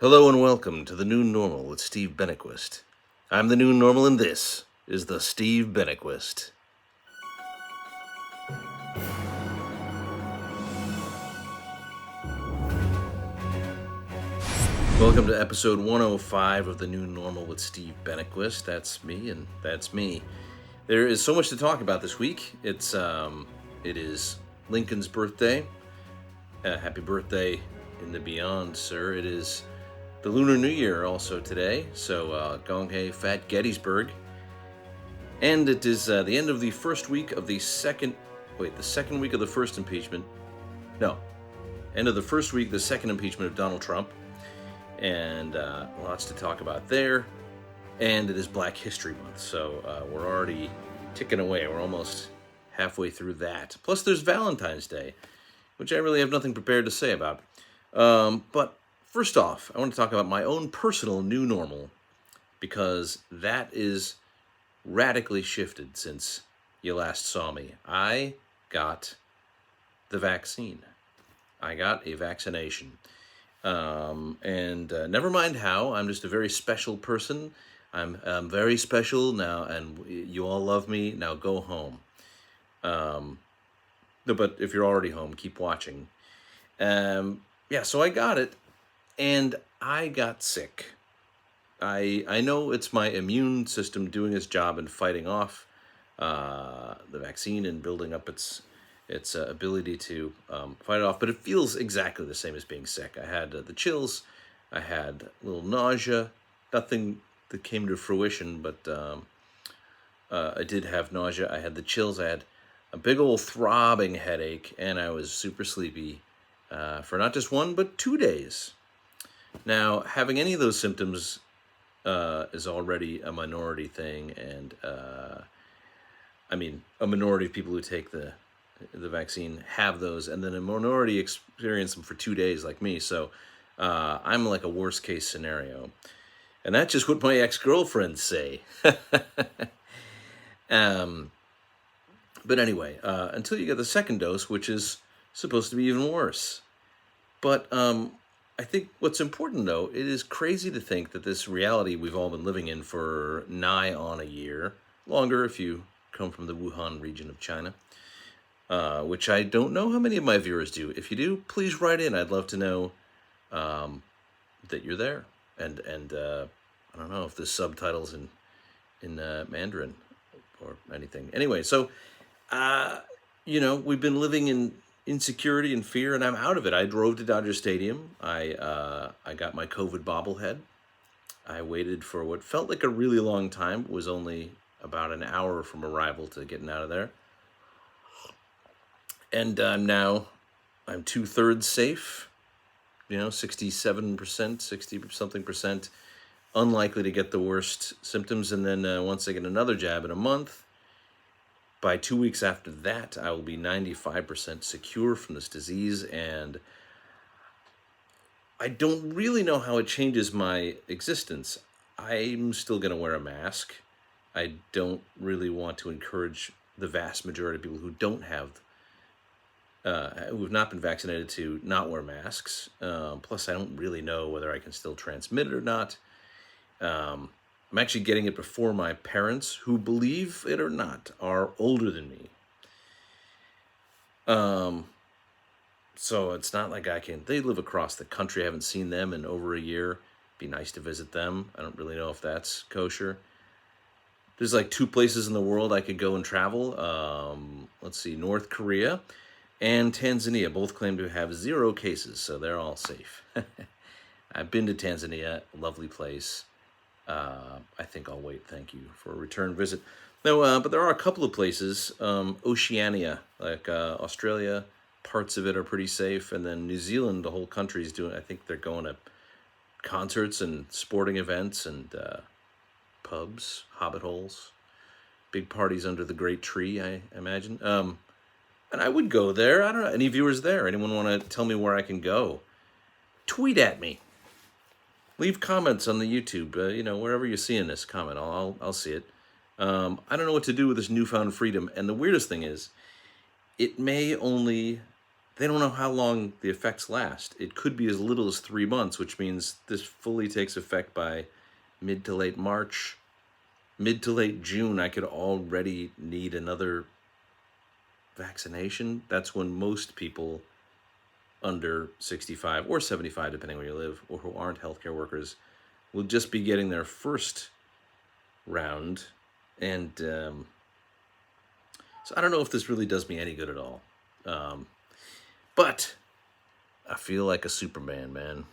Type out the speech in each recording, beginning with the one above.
Hello and welcome to the New Normal with Steve Benaquist. I'm the New Normal and this is the Steve Benaquist. Welcome to episode 105 of the New Normal with Steve Benaquist. That's me and that's me. There is so much to talk about this week. It is Lincoln's birthday. Happy birthday in the beyond, sir. It is the Lunar New Year also today, so Gong Hei Fat Gettysburg. And it is the end of the first week of the second week of the first impeachment. No, end of the first week, the second impeachment of Donald Trump. And lots to talk about there. And it is Black History Month, so we're already ticking away. We're almost halfway through that. Plus there's Valentine's Day, which I really have nothing prepared to say about. But first off, I want to talk about my own personal new normal, because that is radically shifted since you last saw me. I got the vaccine. I got a vaccination. And never mind how, I'm just a very special person. I'm very special now, and you all love me. Now go home. No, but if you're already home, keep watching. Yeah, so I got it, and I got sick. I know it's my immune system doing its job and fighting off the vaccine and building up its ability to fight it off, but it feels exactly the same as being sick. I had the chills, I had a little nausea, nothing that came to fruition, but I did have nausea, I had the chills, I had a big old throbbing headache, and I was super sleepy for not just 1, but 2 days. Now, having any of those symptoms is already a minority thing, and I mean, a minority of people who take the vaccine have those, and then a minority experience them for 2 days like me. So I'm like a worst case scenario, and that's just what my ex-girlfriends say. But anyway, until you get the second dose, which is supposed to be even worse. But I think what's important, though, it is crazy to think that this reality we've all been living in for nigh on a year, longer if you come from the Wuhan region of China, which I don't know how many of my viewers do. If you do, please write in. I'd love to know that you're there. And I don't know if there's subtitles in Mandarin or anything. Anyway, so, we've been living in insecurity and fear, and I'm out of it. I drove to Dodger Stadium. I got my COVID bobblehead. I waited for what felt like a really long time. It was only about an hour from arrival to getting out of there. And I'm 2/3 safe, 67%, 60-something percent unlikely to get the worst symptoms. And then once I get another jab in a month, by 2 weeks after that, I will be 95% secure from this disease. And I don't really know how it changes my existence. I'm still going to wear a mask. I don't really want to encourage the vast majority of people who don't have who have not been vaccinated to not wear masks. Plus, I don't really know whether I can still transmit it or not. I'm actually getting it before my parents, who, believe it or not, are older than me. So it's not like they live across the country. I haven't seen them in over a year. Be nice to visit them. I don't really know if that's kosher. There's like 2 places in the world I could go and travel. Let's see, North Korea and Tanzania both claim to have 0 cases, so they're all safe. I've been to Tanzania, lovely place. I think I'll wait, thank you, for a return visit. No, but there are a couple of places, Oceania, like Australia, parts of it are pretty safe, and then New Zealand, the whole country's doing, I think they're going to concerts and sporting events and pubs, hobbit holes, big parties under the great tree, I imagine. And I would go there. I don't know, any viewers there? Anyone want to tell me where I can go? Tweet at me. Leave comments on the YouTube, wherever you're seeing this, comment. I'll see it. I don't know what to do with this newfound freedom. And the weirdest thing is, it may only they don't know how long the effects last. It could be as little as 3 months, which means this fully takes effect by mid to late March. Mid to late June, I could already need another vaccination. That's when most people under 65 or 75, depending where you live, or who aren't healthcare workers, will just be getting their first round. And so I don't know if this really does me any good at all. But I feel like a Superman, man.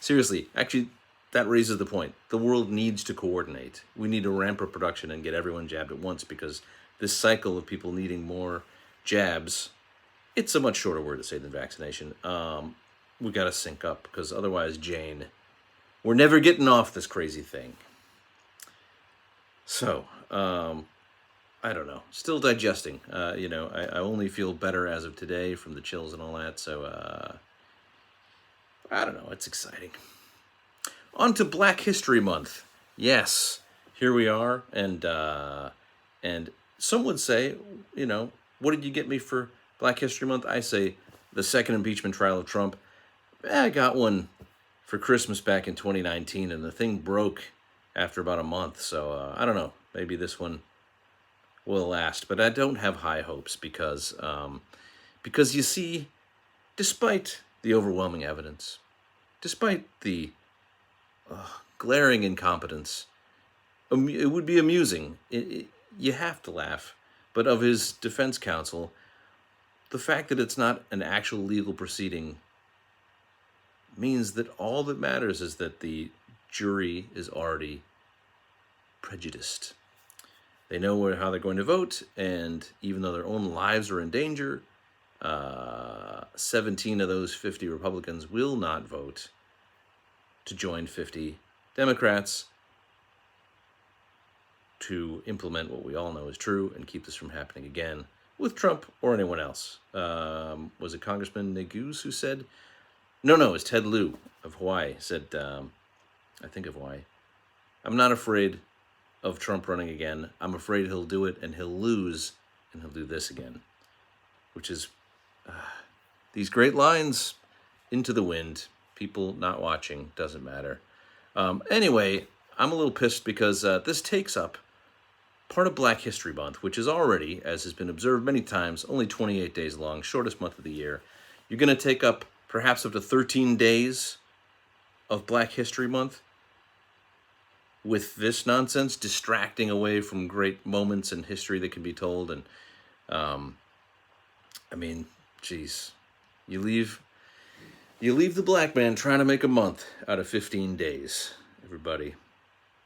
Seriously, actually, that raises the point. The world needs to coordinate. We need to ramp up production and get everyone jabbed at once, because this cycle of people needing more jabs, it's a much shorter word to say than vaccination. We got to sync up, because otherwise, Jane, we're never getting off this crazy thing. So, I don't know. Still digesting. I only feel better as of today from the chills and all that. So, I don't know. It's exciting. On to Black History Month. Yes, here we are. And some would say, what did you get me for Black History Month? I say the second impeachment trial of Trump. I got one for Christmas back in 2019, and the thing broke after about a month. So I don't know. Maybe this one will last, but I don't have high hopes because you see, despite the overwhelming evidence, despite the glaring incompetence, it would be amusing. You have to laugh, but of his defense counsel, the fact that it's not an actual legal proceeding means that all that matters is that the jury is already prejudiced. They know how they're going to vote, and even though their own lives are in danger, 17 of those 50 Republicans will not vote to join 50 Democrats to implement what we all know is true and keep this from happening again with Trump or anyone else. Was it Congressman Neguse who said? No, it was Ted Lieu of Hawaii said, I think of Hawaii, I'm not afraid of Trump running again. I'm afraid he'll do it and he'll lose and he'll do this again. Which is these great lines into the wind. People not watching, doesn't matter. Anyway, I'm a little pissed because this takes up part of Black History Month, which is already, as has been observed many times, only 28 days long, shortest month of the year. You're going to take up perhaps up to 13 days of Black History Month with this nonsense, distracting away from great moments in history that can be told. And, geez, you leave the black man trying to make a month out of 15 days, everybody.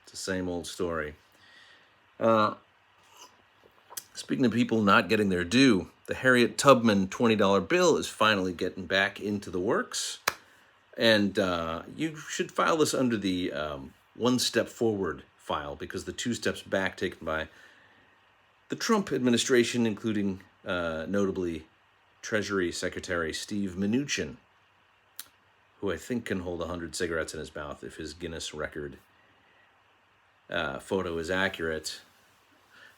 It's the same old story. Speaking of people not getting their due, the Harriet Tubman $20 bill is finally getting back into the works. And you should file this under the one step forward file, because the 2 steps back taken by the Trump administration, including notably Treasury Secretary Steve Mnuchin, who I think can hold 100 cigarettes in his mouth if his Guinness record photo is accurate.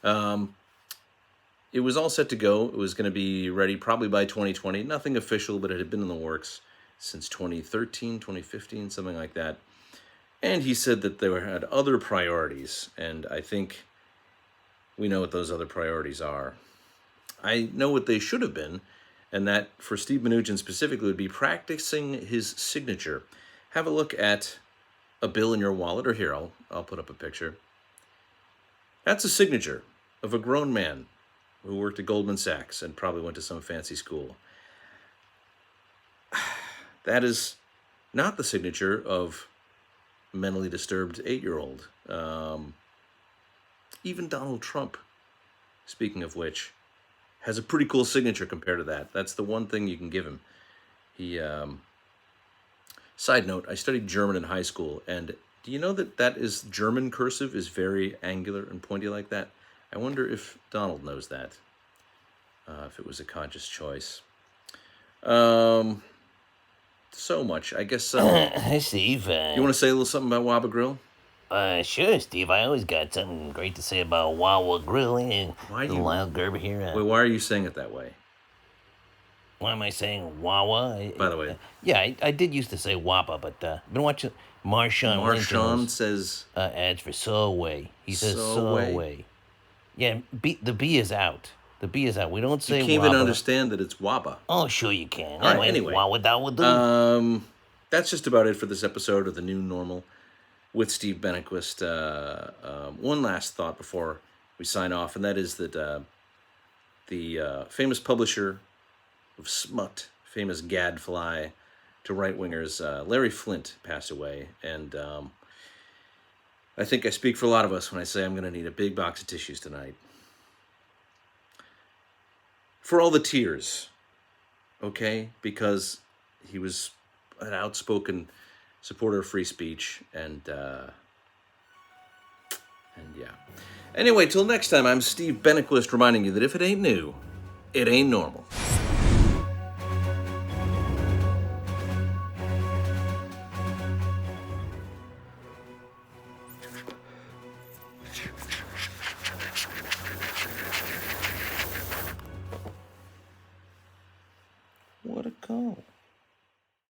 It was all set to go. It was going to be ready probably by 2020. Nothing official, but it had been in the works since 2013, 2015, something like that. And he said that they had other priorities, and I think we know what those other priorities are. I know what they should have been, and that for Steve Mnuchin specifically would be practicing his signature. Have a look at a bill in your wallet, or here, I'll put up a picture. That's a signature of a grown man who worked at Goldman Sachs and probably went to some fancy school. That is not the signature of a mentally disturbed 8-year-old. Even Donald Trump, speaking of which, has a pretty cool signature compared to that. That's the one thing you can give him. He, side note, I studied German in high school, and do you know that is German cursive is very angular and pointy like that? I wonder if Donald knows that, if it was a conscious choice. So much, I guess. Hi, Steve. You want to say a little something about Waba Grill? Sure, Steve. I always got something great to say about Wawa Grilling and Why the do you? Lyle Gerber here. Wait, why are you saying it that way? Why am I saying Wawa? By the way, Yeah, I did used to say Wappa, but I've been watching Marshawn Marshawn Lynch's says ads for Subway. He says Subway. Subway. Yeah, the B is out. The B is out. We don't You say can't even Wappa. understand that it's Waba. Oh, sure you can. All right, anyway. Wawa dawa do. That's just about it for this episode of the New Normal with Steve Benaquist. One last thought before we sign off, and that is that the famous publisher of smut, famous gadfly to right-wingers, Larry Flynt, passed away. And I think I speak for a lot of us when I say I'm going to need a big box of tissues tonight. For all the tears, okay? Because he was an outspoken supporter of free speech, and yeah. Anyway, till next time, I'm Steve Benaquist reminding you that if it ain't new, it ain't normal. What a call.